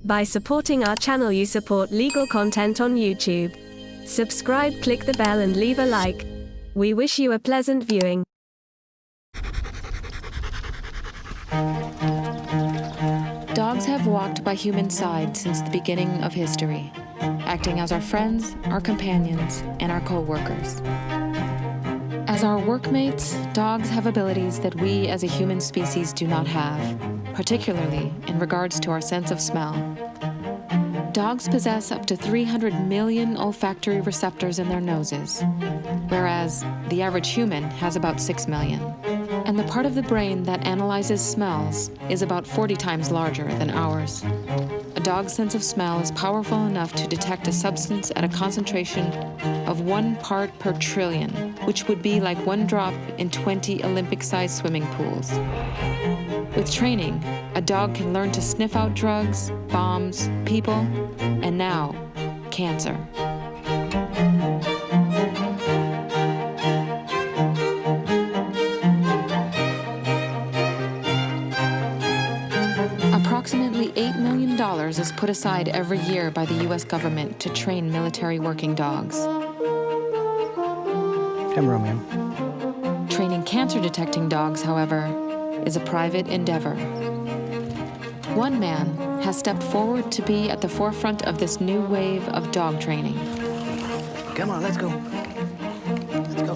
By supporting our channel, you support legal content on YouTube. Subscribe, click the bell, and leave a like. We wish you a pleasant viewing. Dogs have walked by human side since the beginning of history, acting as our friends, our companions, and our co-workers. As our workmates, dogs have abilities that we as a human species do not have, particularly in regards to our sense of smell. Dogs possess up to 300 million olfactory receptors in their noses, whereas the average human has about 6 million. And the part of the brain that analyzes smells is about 40 times larger than ours. A dog's sense of smell is powerful enough to detect a substance at a concentration of 1 part per trillion, which would be like 1 drop in 20 Olympic-sized swimming pools. With training, a dog can learn to sniff out drugs, bombs, people, and now, cancer. Approximately $8 million is put aside every year by the U.S. government to train military working dogs. I'm Romeo. Training cancer-detecting dogs, however, is a private endeavor. One man has stepped forward to be at the forefront of this new wave of dog training. Come on, let's go. Let's go.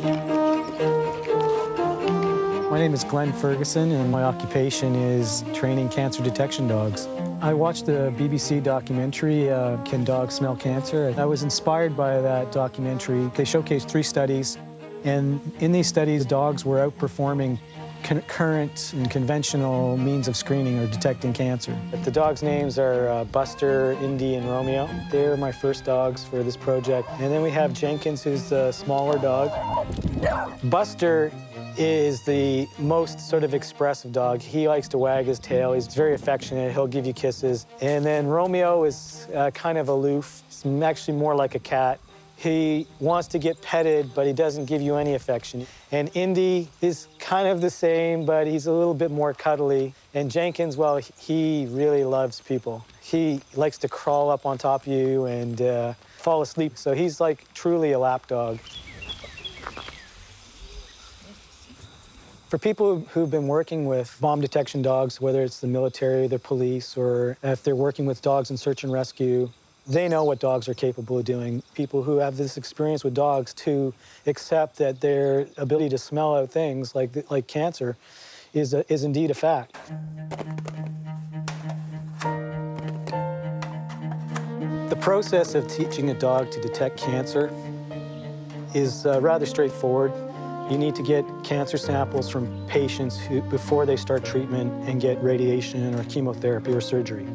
My name is Glenn Ferguson, and my occupation is training cancer detection dogs. I watched the BBC documentary, Can Dogs Smell Cancer? I was inspired by that documentary. They showcased 3 studies, and in these studies, dogs were outperforming current and conventional means of screening or detecting cancer. The dogs' names are Buster, Indy, and Romeo. They're my first dogs for this project. And then we have Jenkins, who's the smaller dog. Buster is the most sort of expressive dog. He likes to wag his tail. He's very affectionate. He'll give you kisses. And then Romeo is kind of aloof. He's actually more like a cat. He wants to get petted, but he doesn't give you any affection. And Indy is kind of the same, but he's a little bit more cuddly. And Jenkins, well, he really loves people. He likes to crawl up on top of you and fall asleep. So he's like truly a lap dog. For people who've been working with bomb detection dogs, whether it's the military, the police, or if they're working with dogs in search and rescue, they know what dogs are capable of doing. People who have this experience with dogs to accept that their ability to smell out things like cancer is indeed a fact. The process of teaching a dog to detect cancer is rather straightforward. You need to get cancer samples from patients before they start treatment and get radiation or chemotherapy or surgery.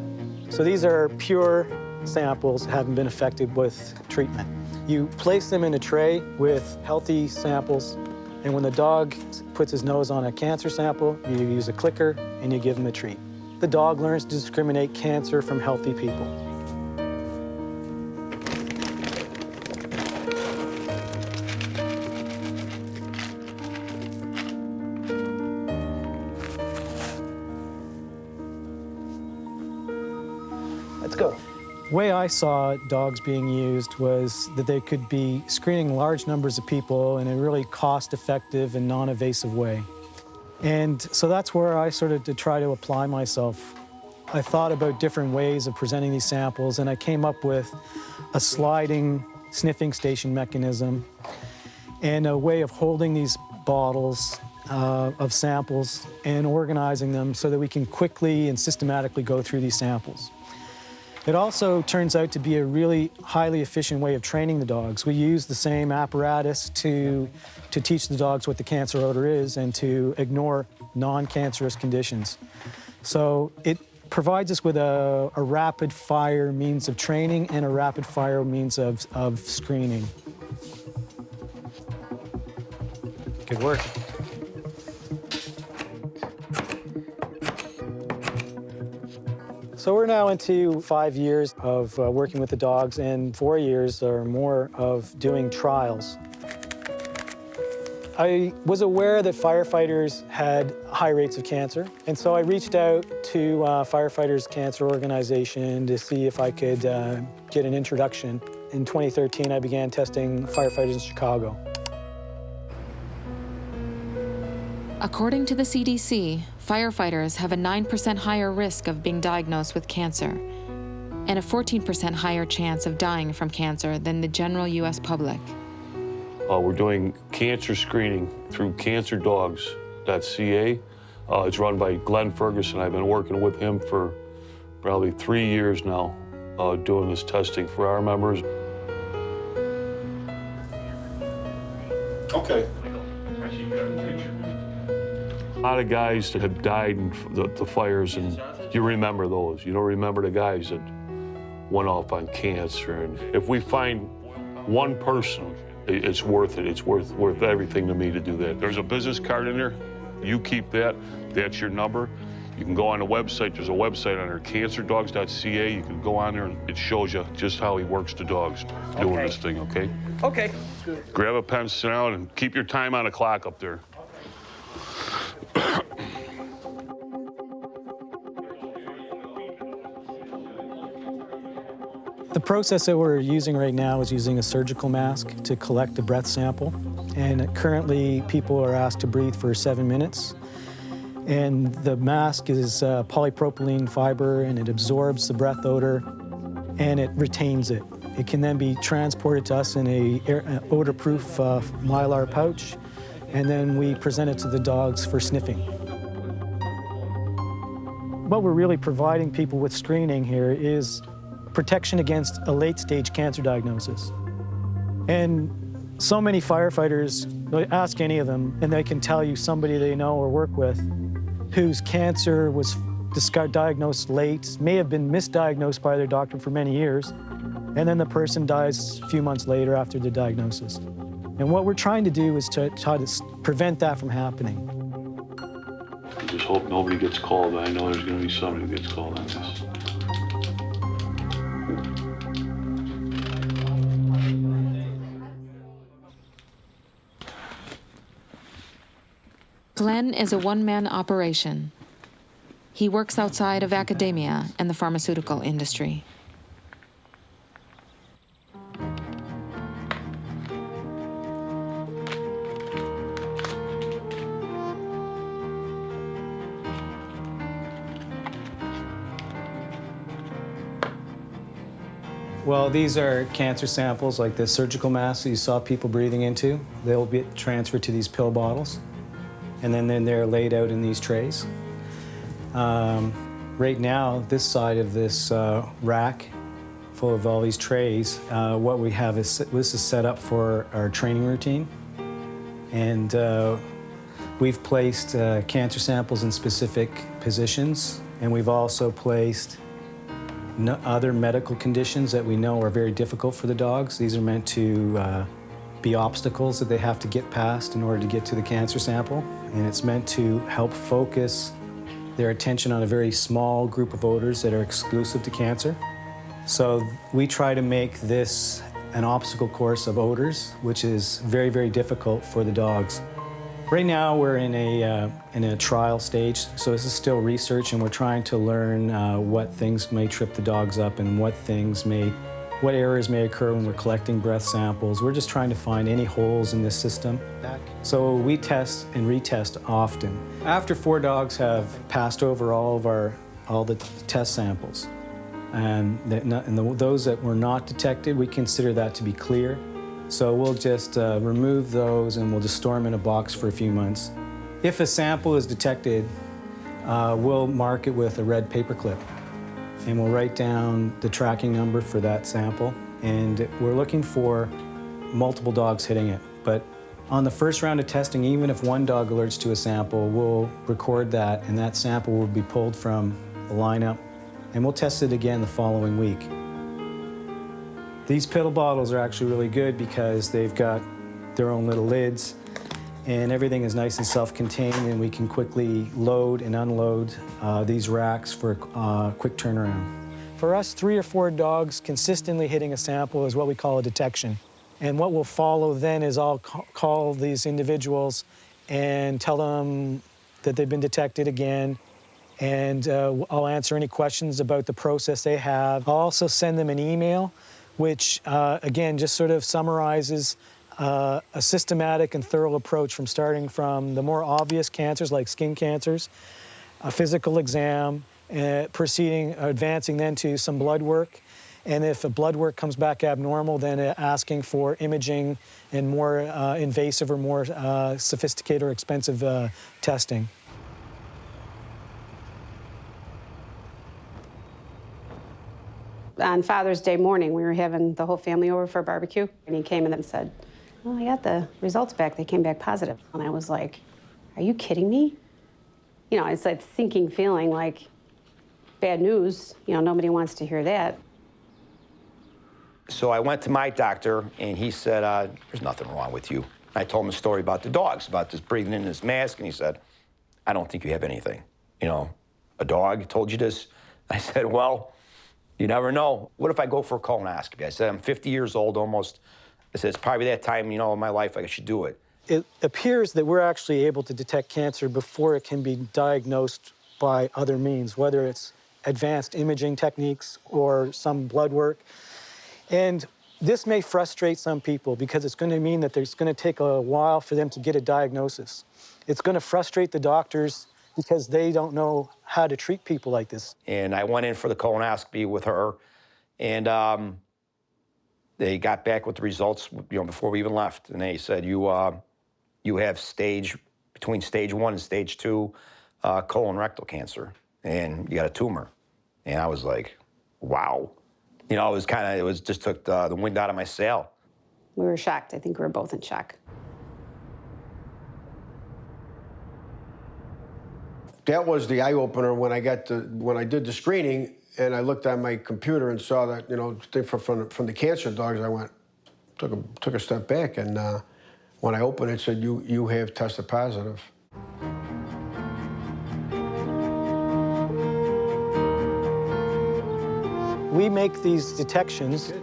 So these are pure samples haven't been affected with treatment. You place them in a tray with healthy samples, and when the dog puts his nose on a cancer sample, you use a clicker and you give him a treat. The dog learns to discriminate cancer from healthy people. Let's go. The way I saw dogs being used was that they could be screening large numbers of people in a really cost-effective and non-invasive way. And so that's where I started to try to apply myself. I thought about different ways of presenting these samples, and I came up with a sliding sniffing station mechanism and a way of holding these bottles of samples and organizing them so that we can quickly and systematically go through these samples. It also turns out to be a really highly efficient way of training the dogs. We use the same apparatus to teach the dogs what the cancer odor is and to ignore non-cancerous conditions. So it provides us with a rapid-fire means of training and a rapid-fire means of screening. Good work. So we're now into 5 years of working with the dogs and 4 years or more of doing trials. I was aware that firefighters had high rates of cancer, and so I reached out to Firefighters Cancer Organization to see if I could get an introduction. In 2013, I began testing firefighters in Chicago. According to the CDC, firefighters have a 9% higher risk of being diagnosed with cancer and a 14% higher chance of dying from cancer than the general U.S. public. We're doing cancer screening through cancerdogs.ca. It's run by Glenn Ferguson. I've been working with him for probably 3 years now, doing this testing for our members. Okay. A lot of guys that have died in the fires, and you remember those. You don't remember the guys that went off on cancer. And if we find one person, it's worth it. It's worth everything to me to do that. There's a business card in there. You keep that. That's your number. You can go on the website. There's a website on there, cancerdogs.ca. You can go on there, and it shows you just how he works the dogs doing this thing, okay? Okay. Grab a pen, sit down, and keep your time on the clock up there. The process that we're using right now is using a surgical mask to collect a breath sample. And currently, people are asked to breathe for 7 minutes. And the mask is polypropylene fiber, and it absorbs the breath odor, and it retains it. It can then be transported to us in a odor-proof Mylar pouch, and then we present it to the dogs for sniffing. What we're really providing people with screening here is protection against a late-stage cancer diagnosis. And so many firefighters, ask any of them, and they can tell you somebody they know or work with whose cancer was diagnosed late, may have been misdiagnosed by their doctor for many years, and then the person dies a few months later after the diagnosis. And what we're trying to do is to try to prevent that from happening. I just hope nobody gets called. I know there's going to be somebody who gets called on this. Glenn is a one-man operation. He works outside of academia and the pharmaceutical industry. Well, these are cancer samples like the surgical masks that you saw people breathing into. They'll be transferred to these pill bottles, and then they're laid out in these trays. Right now, this side of this rack full of all these trays, what we have is, this is set up for our training routine. And we've placed cancer samples in specific positions, and we've also placed other medical conditions that we know are very difficult for the dogs. These are meant to be obstacles that they have to get past in order to get to the cancer sample. And it's meant to help focus their attention on a very small group of odors that are exclusive to cancer. So we try to make this an obstacle course of odors, which is very, very difficult for the dogs. Right now, we're in a trial stage, so this is still research, and we're trying to learn what things may trip the dogs up and what errors may occur when we're collecting breath samples. We're just trying to find any holes in this system. So we test and retest often. After 4 dogs have passed over all the test samples, and those that were not detected, we consider that to be clear. So we'll just remove those, and we'll just store them in a box for a few months. If a sample is detected, we'll mark it with a red paperclip, and we'll write down the tracking number for that sample. And we're looking for multiple dogs hitting it. But on the first round of testing, even if 1 dog alerts to a sample, we'll record that, and that sample will be pulled from the lineup, and we'll test it again the following week. These pill bottles are actually really good because they've got their own little lids, and everything is nice and self-contained, and we can quickly load and unload these racks for a quick turnaround. For us, 3 or 4 dogs consistently hitting a sample is what we call a detection. And what will follow then is I'll call these individuals and tell them that they've been detected again, and I'll answer any questions about the process they have. I'll also send them an email, which, again, just sort of summarizes a systematic and thorough approach from starting from the more obvious cancers like skin cancers, a physical exam, advancing then to some blood work. And if a blood work comes back abnormal, then asking for imaging and more invasive or more sophisticated or expensive testing. On Father's Day morning, we were having the whole family over for a barbecue, and he came in and said, "Well, I got the results back. They came back positive." And I was like, "Are you kidding me?" You know, it's that sinking feeling like, bad news. You know, nobody wants to hear that. So I went to my doctor, and he said, there's nothing wrong with you. I told him a story about the dogs, about this breathing in this mask, and he said, I don't think you have anything. You know, a dog told you this? I said, well, you never know. What if I go for a colonoscopy? I said, I'm 50 years old almost. I said, it's probably that time, you know, in my life I should do it. It appears that we're actually able to detect cancer before it can be diagnosed by other means, whether it's advanced imaging techniques or some blood work. And this may frustrate some people because it's going to mean that it's going to take a while for them to get a diagnosis. It's going to frustrate the doctors because they don't know how to treat people like this. And I went in for the colonoscopy with her, and they got back with the results, you know, before we even left. And they said, you have between stage 1 and stage 2 colon rectal cancer, and you got a tumor. And I was like, wow. You know, it just took the wind out of my sail. We were shocked. I think we were both in shock. That was the eye-opener when I did the screening, and I looked on my computer and saw that, you know, from the cancer dogs. I took a step back, and when I opened it, it said, you have tested positive. We make these detections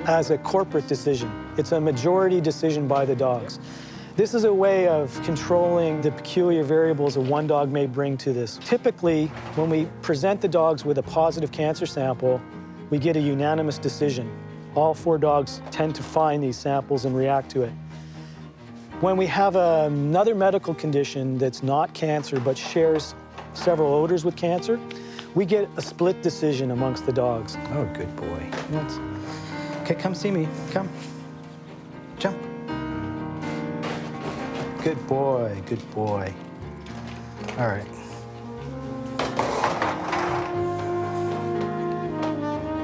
as a corporate decision. It's a majority decision by the dogs. This is a way of controlling the peculiar variables that one dog may bring to this. Typically, when we present the dogs with a positive cancer sample, we get a unanimous decision. All 4 dogs tend to find these samples and react to it. When we have another medical condition that's not cancer but shares several odors with cancer, we get a split decision amongst the dogs. Oh, good boy. Okay, come see me. Come. Jump. Good boy, good boy. All right.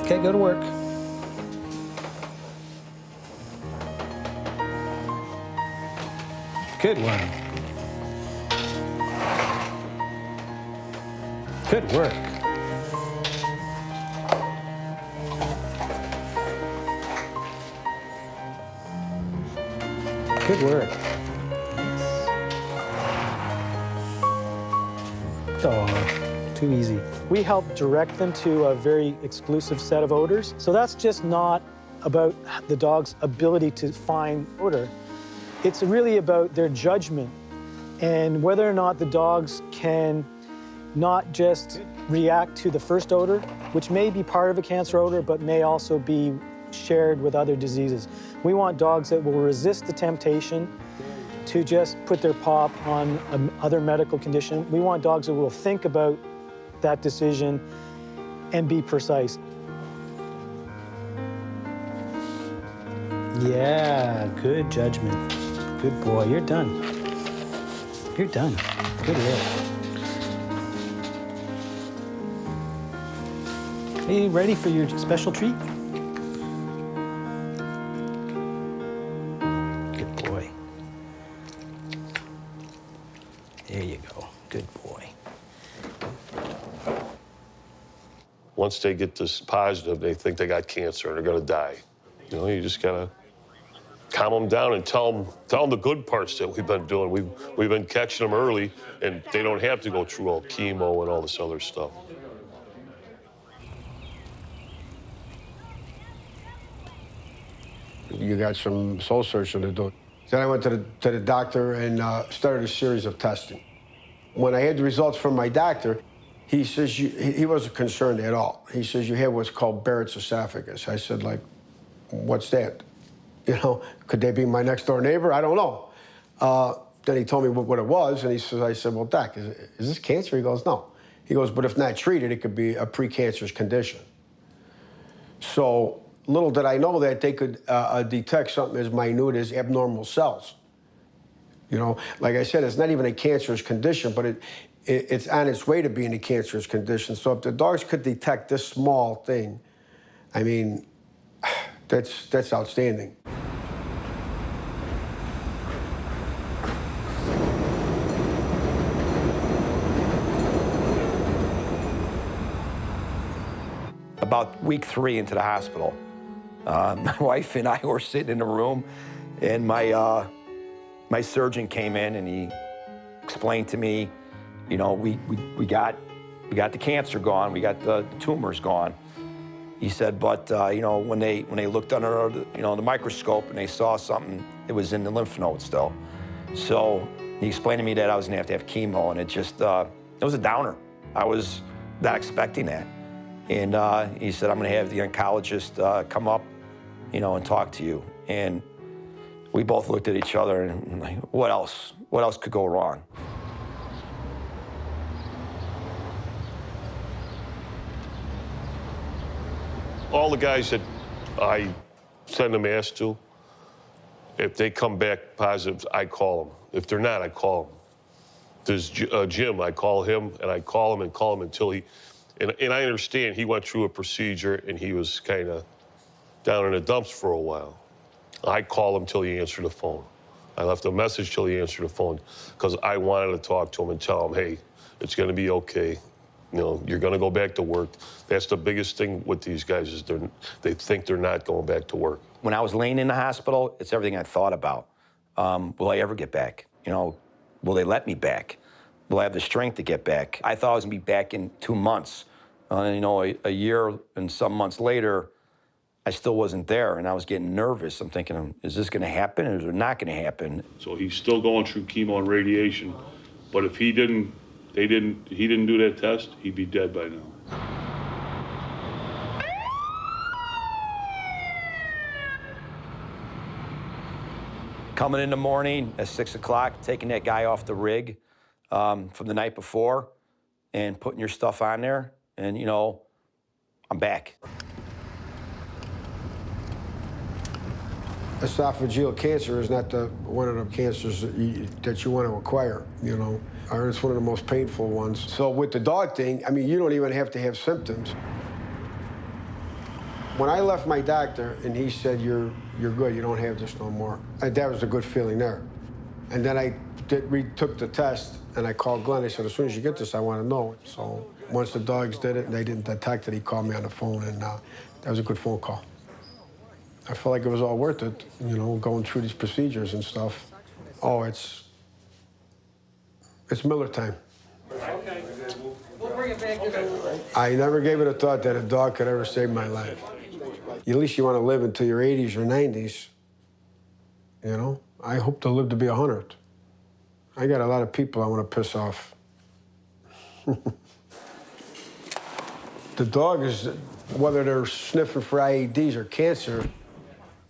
Okay, go to work. Good one. Good work. Good work. Oh, too easy. We help direct them to a very exclusive set of odors. So that's just not about the dog's ability to find odor. It's really about their judgment and whether or not the dogs can not just react to the first odor, which may be part of a cancer odor, but may also be shared with other diseases. We want dogs that will resist the temptation to just put their paw on other medical condition. We want dogs that will think about that decision and be precise. Yeah, good judgment. Good boy, you're done. You're done. Good work. Are you ready for your special treat? Good boy. There you go. Good boy. Once they get this positive, they think they got cancer and they're gonna die. You know, you just gotta calm them down and tell them the good parts that we've been doing. We've been catching them early, and they don't have to go through all chemo and all this other stuff. you got some soul searching to do. Then I went to the doctor and started a series of testing. When I had the results from my doctor, he says, he wasn't concerned at all. He says, you have what's called Barrett's esophagus. I said, like, what's that? You know, could they be my next door neighbor? I don't know. Then he told me what it was, and I said, well, Doc, is this cancer? He goes, no. He goes, but if not treated, it could be a precancerous condition. So little did I know that they could detect something as minute as abnormal cells. You know, like I said, it's not even a cancerous condition, but it's on its way to being a cancerous condition. So if the dogs could detect this small thing, I mean, that's outstanding. About week 3 into the hospital, my wife and I were sitting in the room, and my surgeon came in and he explained to me, you know, we got the cancer gone, we got the tumors gone. He said, but you know, when they looked under the microscope and they saw something, it was in the lymph node still. So he explained to me that I was gonna have to have chemo, and it just it was a downer. I was not expecting that. And he said, I'm gonna have the oncologist come up, you know, and talk to you. And we both looked at each other and like, what else? What else could go wrong? All the guys that I send a mask to, if they come back positive, I call them. If they're not, I call them. There's Jim, I call him, and I call him until he, and I understand he went through a procedure and he was kind of down in the dumps for a while. I call him till he answered the phone. I left a message till he answered the phone because I wanted to talk to him and tell him, hey, it's gonna be okay. You know, you're gonna go back to work. That's the biggest thing with these guys is they think they're not going back to work. When I was laying in the hospital, it's everything I thought about. Will I ever get back? You know, will they let me back? Will I have the strength to get back? I thought I was gonna be back in 2 months. You know, a year and some months later, I still wasn't there, and I was getting nervous. I'm thinking, is this gonna happen or is it not gonna happen? So he's still going through chemo and radiation, but if he didn't do that test, he'd be dead by now. Coming in the morning at 6 o'clock, taking that guy off the rig from the night before and putting your stuff on there, and you know, I'm back. Esophageal cancer is not one of the cancers that you want to acquire, you know, or it's one of the most painful ones. So with the dog thing, I mean, you don't even have to have symptoms. When I left my doctor and he said, you're good, you don't have this no more, that was a good feeling there. And then I retook the test and I called Glenn. I said, as soon as you get this, I want to know. So once the dogs did it and they didn't detect it, he called me on the phone, and that was a good phone call. I felt like it was all worth it, you know, going through these procedures and stuff. Oh, it's Miller time. Okay. We'll bring it back to the... I never gave it a thought that a dog could ever save my life. At least you want to live until your 80s or 90s, you know? I hope to live to be 100. I got a lot of people I want to piss off. The dog is, whether they're sniffing for IEDs or cancer,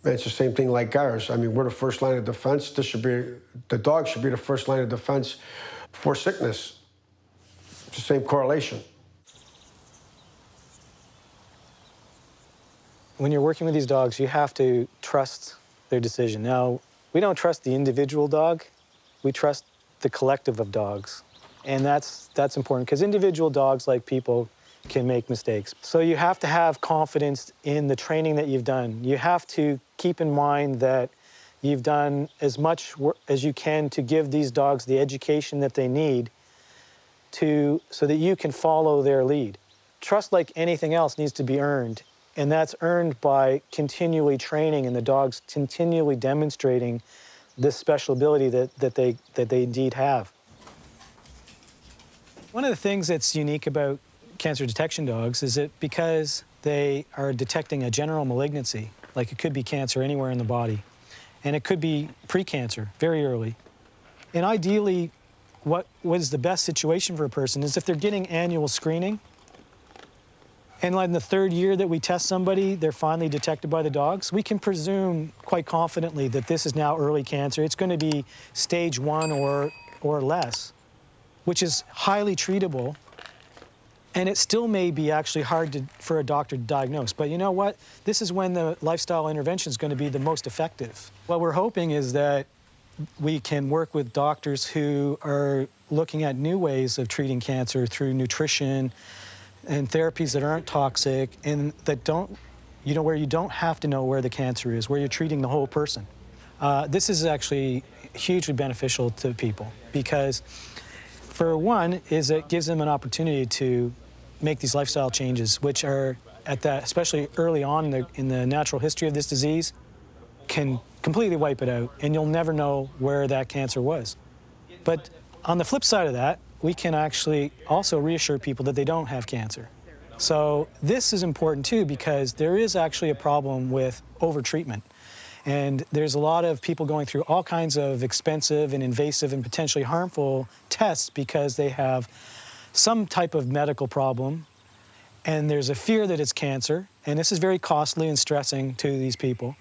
it's the same thing like ours. I mean, we're the first line of defense. The dog should be the first line of defense for sickness. It's the same correlation. When you're working with these dogs, you have to trust their decision. Now, we don't trust the individual dog. We trust the collective of dogs. And that's important, because individual dogs, like people, can make mistakes. So you have to have confidence in the training that you've done. You have to keep in mind that you've done as much work as you can to give these dogs the education that they need so that you can follow their lead. Trust, like anything else, needs to be earned, and that's earned by continually training and the dogs continually demonstrating this special ability that they indeed have. One of the things that's unique about cancer detection dogs is that because they are detecting a general malignancy, like it could be cancer anywhere in the body. And it could be precancer, very early. And ideally, what was the best situation for a person is if they're getting annual screening, and like in the third year that we test somebody, they're finally detected by the dogs, we can presume quite confidently that this is now early cancer. It's going to be stage 1 or less, which is highly treatable. And it still may be actually hard for a doctor to diagnose. But you know what? This is when the lifestyle intervention is going to be the most effective. What we're hoping is that we can work with doctors who are looking at new ways of treating cancer through nutrition and therapies that aren't toxic and that don't, where you don't have to know where the cancer is, where you're treating the whole person. This is actually hugely beneficial to people because, for one, is it gives them an opportunity to make these lifestyle changes, which are at that, especially early on in the natural history of this disease, can completely wipe it out, and you'll never know where that cancer was. But on the flip side of that, we can actually also reassure people that they don't have cancer. So this is important too because there is actually a problem with overtreatment. And there's a lot of people going through all kinds of expensive and invasive and potentially harmful tests because they have some type of medical problem, and there's a fear that it's cancer, and this is very costly and stressing to these people.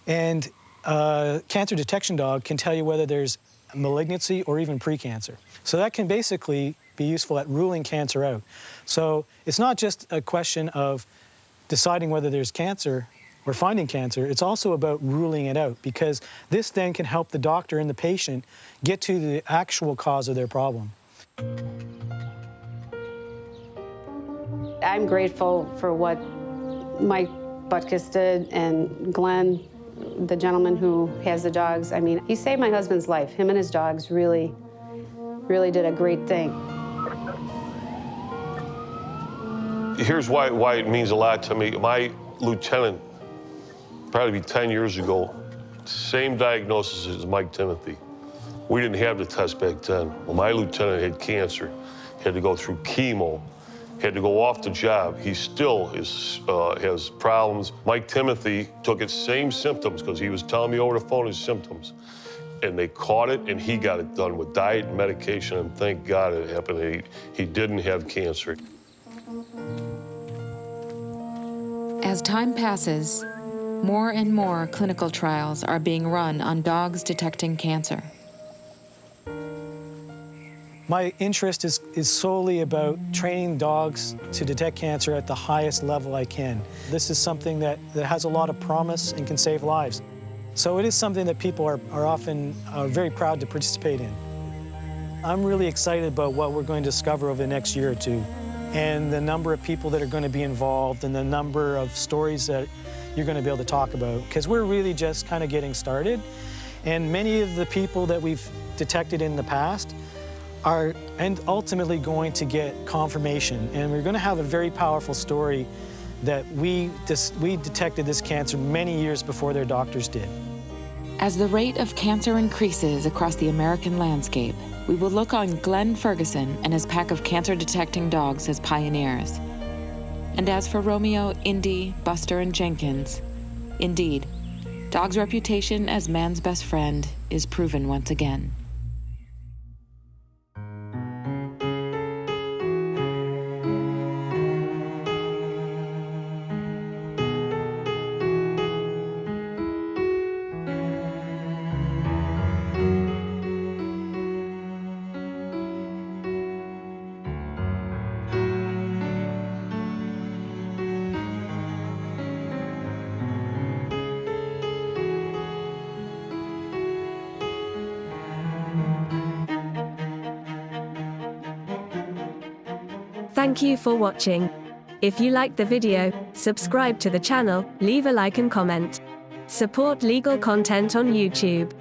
And a cancer detection dog can tell you whether there's malignancy or even precancer. So that can basically be useful at ruling cancer out. So it's not just a question of deciding whether there's cancer or finding cancer, it's also about ruling it out because this then can help the doctor and the patient get to the actual cause of their problem. I'm grateful for what Mike Butkus did and Glenn, the gentleman who has the dogs. I mean, he saved my husband's life. Him and his dogs really did a great thing. Here's why it means a lot to me. My lieutenant, probably 10 years ago, same diagnosis as Mike Timothy. We didn't have the test back then. Well, my lieutenant had cancer, had to go through chemo, had to go off the job. He still has problems. Mike Timothy took his same symptoms because he was telling me over the phone his symptoms. And they caught it, and he got it done with diet and medication, and thank God it happened. He didn't have cancer. As time passes, more and more clinical trials are being run on dogs detecting cancer. My interest is solely about training dogs to detect cancer at the highest level I can. This is something that has a lot of promise and can save lives. So it is something that people are often very proud to participate in. I'm really excited about what we're going to discover over the next year or two, and the number of people that are going to be involved and the number of stories that you're going to be able to talk about, because we're really just kind of getting started. And many of the people that we've detected in the past are ultimately going to get confirmation, and we're going to have a very powerful story that we detected this cancer many years before their doctors did. As the rate of cancer increases across the American landscape, we will look on Glenn Ferguson and his pack of cancer-detecting dogs as pioneers. And as for Romeo, Indy, Buster, and Jenkins, indeed, Dog's reputation as man's best friend is proven once again. Thank you for watching. If you liked the video, subscribe to the channel, leave a like and comment. Support legal content on YouTube.